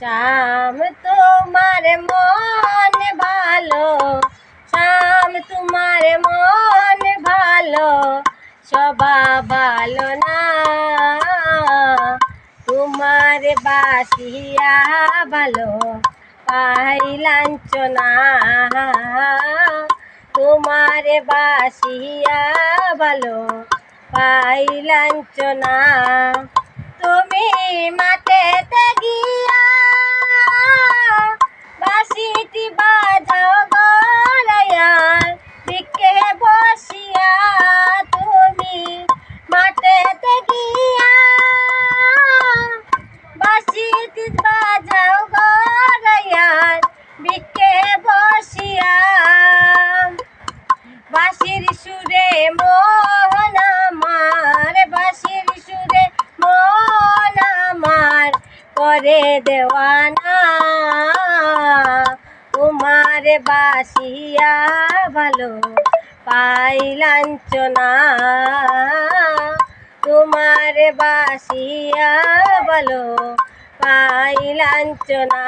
শ্যাম তোমার মন ভালো, শ্যাম তোমার মন ভালো, স্বভাব ভালো না। তোমার বাসিয়া ভালো পাই লাঞ্ছনা, তোমার বাসিয়া ভালো পাই লাঞ্ছনা। তুমি মাঠেতে গিয়া বাঁশিটি বাজাও গড়াইয়ার দিকে বসিয়া, তুমি মাঠেতে গিয়া বাঁশিটি বাজাও গড়াইয়ার দিকে বসিয়া। বাঁশির সুরে মন আমার, বাঁশির সুরে মন আমার করে দেওয়ানা। তোমার বাসিয়া ভালো পাই লাঞ্ছনা, তোমার বাসিয়া ভালো পাই লাঞ্ছনা।